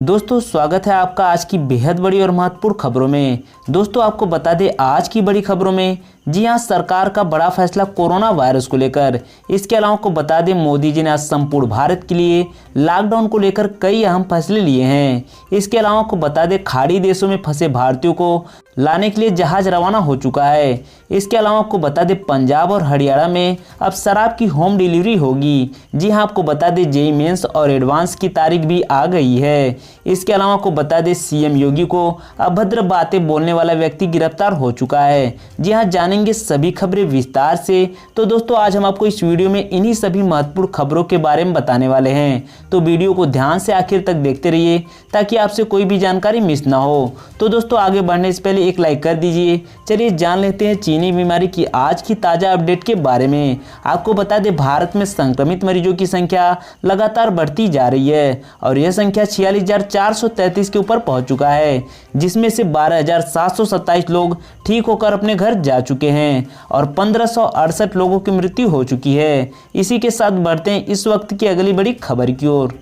दोस्तों स्वागत है आपका आज की बेहद बड़ी और महत्वपूर्ण खबरों में। दोस्तों आपको बता दें आज की बड़ी खबरों में जी हाँ, सरकार का बड़ा फैसला कोरोना वायरस को लेकर। इसके अलावा आपको बता दें मोदी जी ने आज संपूर्ण भारत के लिए लॉकडाउन को लेकर कई अहम फैसले लिए हैं। इसके अलावा आपको बता दें खाड़ी देशों में फंसे भारतीयों को लाने के लिए जहाज रवाना हो चुका है। इसके अलावा आपको बता दें पंजाब और हरियाणा में अब शराब की होम डिलीवरी होगी। जी हाँ, आपको बता दें जेईई मेंस और एडवांस की तारीख भी आ गई है। इसके अलावा आपको बता दें सीएम योगी को अभद्र बातें बोलने वाला व्यक्ति गिरफ्तार हो चुका है। जी हाँ, जानेंगे सभी खबरें विस्तार से। तो दोस्तों आज हम आपको इस वीडियो में इन्हीं सभी महत्वपूर्ण खबरों के बारे में बताने वाले हैं, तो वीडियो को ध्यान से आखिर तक देखते रहिए ताकि आपसे कोई भी जानकारी मिस ना हो। तो दोस्तों आगे बढ़ने से पहले एक लाइक कर दीजिए। चलिए जान लेते हैं चीनी बीमारी की आज की ताज़ा अपडेट के बारे में। आपको बता दें भारत में संक्रमित मरीजों की संख्या लगातार बढ़ती जा रही है और यह संख्या 46,433 के ऊपर पहुंच चुका है, जिसमें से 12,727 लोग ठीक होकर अपने घर जा चुके हैं और 1,568 लोगों की मृत्यु हो चुकी है। इसी के साथ बढ़ते हैं इस वक्त की अगली बड़ी खबर की ओर।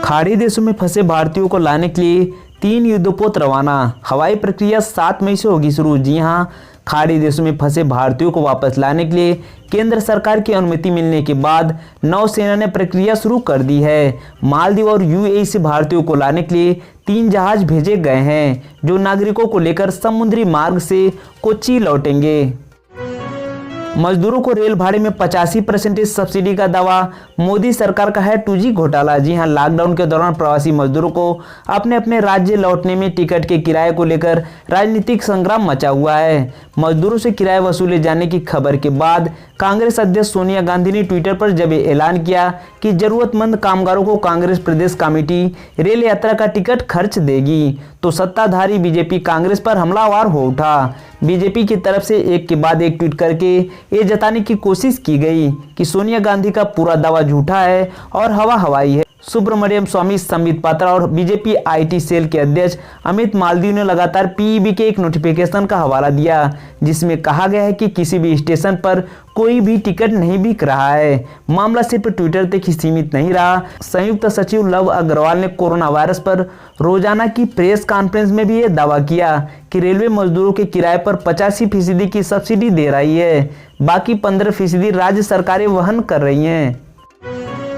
खाड़ी देशों में फंसे भारतीयों को लाने के लिए 3 युद्धपोत रवाना। हवाई प्रक्रिया 7 मई से होगी शुरू। जी हां, खाड़ी देशों में फंसे भारतीयों को वापस लाने के लिए केंद्र सरकार की अनुमति मिलने के बाद नौसेना ने प्रक्रिया शुरू कर दी है। मालदीव और यूएई से भारतीयों को लाने के लिए 3 जहाज भेजे गए हैं, जो नागरिकों को लेकर समुद्री मार्ग से कोच्चि लौटेंगे। मजदूरों को रेल भाड़े में 85% सब्सिडी का दावा। मोदी सरकार का है 2G घोटाला। जी हां, लॉकडाउन के दौरान प्रवासी मजदूरों को अपने अपने राज्य लौटने में टिकट के किराए को लेकर राजनीतिक संग्राम मचा हुआ है। मजदूरों से किराए वसूले जाने की खबर के बाद कांग्रेस अध्यक्ष सोनिया गांधी ने ट्विटर पर जब ऐलान किया कि जरूरतमंद कामगारों को कांग्रेस प्रदेश कमेटी रेल यात्रा का टिकट खर्च देगी, तो सत्ताधारी बीजेपी कांग्रेस पर हमलावर हो उठा। बीजेपी की तरफ से एक के बाद एक ट्वीट करके ये जताने की कोशिश की गई कि सोनिया गांधी का पूरा दावा झूठा है और हवा हवाई है। सुब्रमण्यम स्वामी, संबित पात्रा और बीजेपी आईटी सेल के अध्यक्ष अमित मालवीय ने लगातार पीईबी के एक नोटिफिकेशन का हवाला दिया, जिसमें कहा गया है कि किसी भी स्टेशन पर कोई भी टिकट नहीं बिक रहा है। मामला सिर्फ ट्विटर तक ही सीमित नहीं रहा। संयुक्त सचिव लव अग्रवाल ने कोरोना वायरस पर रोजाना की प्रेस कॉन्फ्रेंस में भी ये दावा किया कि रेलवे मजदूरों के किराए पर 85% की सब्सिडी दे रही है, बाकी 15% राज्य सरकारें वहन कर रही हैं।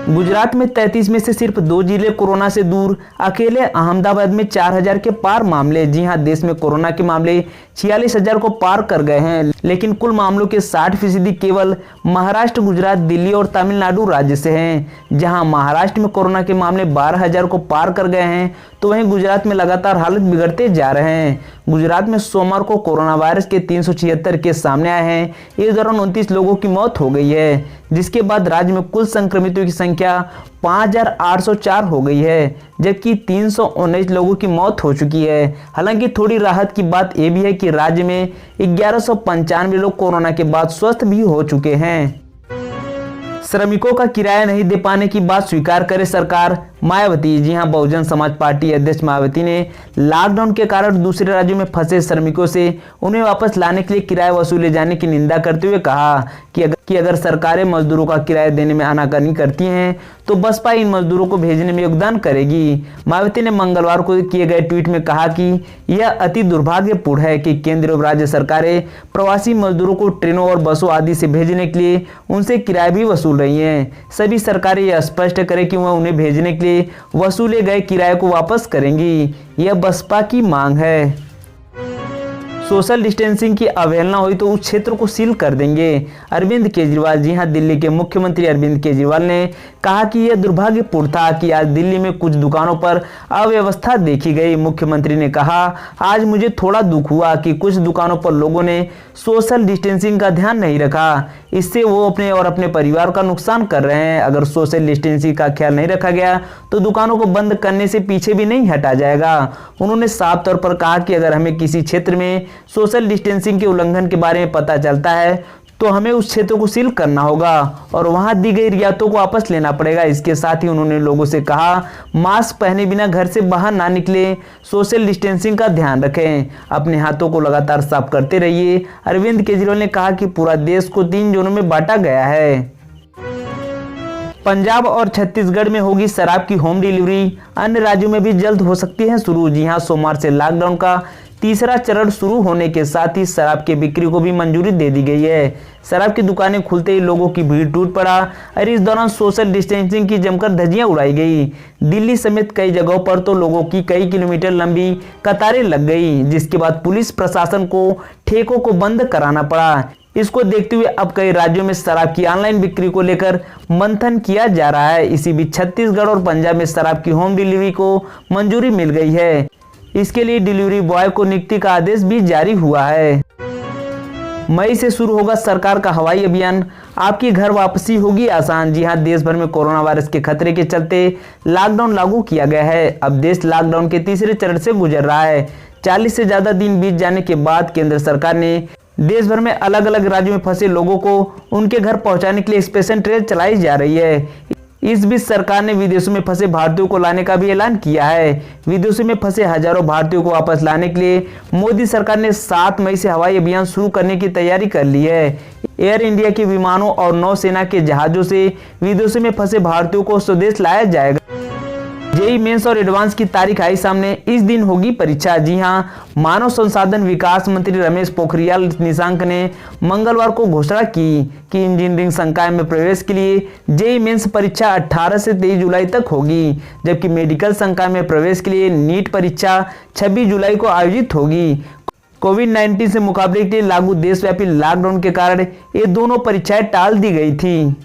गुजरात में 33 में से सिर्फ 2 जिले कोरोना से दूर। अकेले अहमदाबाद में 4,000 के पार मामले। जी हां, देश में कोरोना के मामले 46,000 को पार कर गए हैं, लेकिन कुल मामलों के 60% केवल महाराष्ट्र, गुजरात, दिल्ली और तमिलनाडु राज्य से हैं। जहां महाराष्ट्र में कोरोना के मामले 12,000 को पार कर गए हैं, तो वहीं गुजरात में लगातार हालत बिगड़ते जा रहे हैं। गुजरात में सोमवार को कोरोना वायरस के 376 केस सामने आए हैं। इस दौरान 29 लोगों की मौत हो गई है, जिसके बाद राज्य में कुल संक्रमितों की संख्या 5,804 हो गई है, जबकि 319 लोगों की मौत हो चुकी है। हालांकि थोड़ी राहत की बात यह भी है कि राज्य में 1195 लोग कोरोना के बाद स्वस्थ भी हो चुके हैं। श्रमिकों का किराया नहीं दे पाने की बात स्वीकार करे सरकार। मायावती। जी हां, बहुजन समाज पार्टी अध्यक्ष मायावती ने लॉकडाउन के कारण दूसरे राज्यों में फंसे श्रमिकों से उन्हें वापस लाने के लिए किराया वसूले जाने की निंदा करते हुए कहा कि अगर सरकारें मजदूरों का किराया देने में आनाकानी करती हैं तो बसपा इन मजदूरों को भेजने में योगदान करेगी। मायावती ने मंगलवार को किए गए ट्वीट में कहा कि यह अति दुर्भाग्यपूर्ण है कि केंद्र और राज्य सरकारें प्रवासी मजदूरों को ट्रेनों और बसों आदि से भेजने के लिए उनसे किराया भी वसूल रही हैं। सभी सरकारें यह स्पष्ट करें कि वह उन्हें भेजने के लिए वसूले गए किराए को वापस करेंगी। यह बसपा की मांग है। सोशल डिस्टेंसिंग की अवहेलना हुई तो उस क्षेत्र को सील कर देंगे। अरविंद केजरीवाल। जी हां, दिल्ली के मुख्यमंत्री अरविंद केजरीवाल ने कहा कि यह दुर्भाग्यपूर्ण था कि आज दिल्ली में कुछ दुकानों पर अव्यवस्था देखी गई। मुख्यमंत्री ने कहा, आज मुझे थोड़ा दुख हुआ कि कुछ दुकानों पर लोगों ने सोशल डिस्टेंसिंग का ध्यान नहीं रखा। इससे वो अपने और अपने परिवार का नुकसान कर रहे हैं। अगर सोशल डिस्टेंसिंग का ख्याल नहीं रखा गया तो दुकानों को बंद करने से पीछे भी नहीं हटा जाएगा। उन्होंने साफ तौर पर कहा कि अगर हमें किसी क्षेत्र में सोशल डिस्टेंसिंग के उल्लंघन के बारे में पता चलता है तो हमें उस क्षेत्र को सील करना होगा और वहां दी गई रियायतों को वापस लेना पड़ेगा। इसके साथ ही उन्होंने लोगों से कहा, मास्क पहने बिना घर से बाहर ना निकले, सोशल डिस्टेंसिंग का ध्यान रखें, अपने हाथों को लगातार साफ करते रहिए। अरविंद केजरीवाल ने कहा कि पूरा देश को 3 जोनों में बांटा गया है। पंजाब और छत्तीसगढ़ में होगी शराब की होम डिलीवरी, अन्य राज्यों में भी जल्द हो सकती है शुरू। जी हां, सोमवार से लॉकडाउन का तीसरा चरण शुरू होने के साथ ही शराब की बिक्री को भी मंजूरी दे दी गई है। शराब की दुकानें खुलते ही लोगों की भीड़ टूट पड़ा और इस दौरान सोशल डिस्टेंसिंग की जमकर धज्जियां उड़ाई गई। दिल्ली समेत कई जगहों पर तो लोगों की कई किलोमीटर लंबी कतारें लग गई, जिसके बाद पुलिस प्रशासन को ठेकों को बंद कराना पड़ा। इसको देखते हुए अब कई राज्यों में शराब की ऑनलाइन बिक्री को लेकर मंथन किया जा रहा है। इसी बीच छत्तीसगढ़ और पंजाब में शराब की होम डिलीवरी को मंजूरी मिल गई है। इसके लिए डिलीवरी बॉय को नियुक्ति का आदेश भी जारी हुआ है। मई से शुरू होगा सरकार का हवाई अभियान, आपकी घर वापसी होगी आसान। जी हां, देश भर में कोरोना वायरस के खतरे के चलते लॉकडाउन लागू किया गया है। अब देश लॉकडाउन के तीसरे चरण से गुजर रहा है। 40 से ज्यादा दिन बीत जाने के बाद केंद्र सरकार ने देश भर में अलग अलग राज्यों में फंसे लोगों को उनके घर पहुंचाने के लिए स्पेशल ट्रेन चलाई जा रही है। इस बीच सरकार ने विदेशों में फंसे भारतीयों को लाने का भी ऐलान किया है। विदेशों में फंसे हजारों भारतीयों को वापस लाने के लिए मोदी सरकार ने 7 मई से हवाई अभियान शुरू करने की तैयारी कर ली है। एयर इंडिया के विमानों और नौसेना के जहाजों से विदेशों में फंसे भारतीयों को स्वदेश लाया जाएगा। जेईई मेंस और एडवांस की तारीख आई सामने, इस दिन होगी परीक्षा। जी हां, मानव संसाधन विकास मंत्री रमेश पोखरियाल निशंक ने मंगलवार को घोषणा की कि इंजीनियरिंग संकाय में प्रवेश के लिए जेईई मेंस परीक्षा 18 से 23 जुलाई तक होगी, जबकि मेडिकल संकाय में प्रवेश के लिए नीट परीक्षा 26 जुलाई को आयोजित होगी। कोविड-19 से मुकाबले के लिए लागू देशव्यापी लॉकडाउन के कारण ये दोनों परीक्षाएं टाल दी गई थी।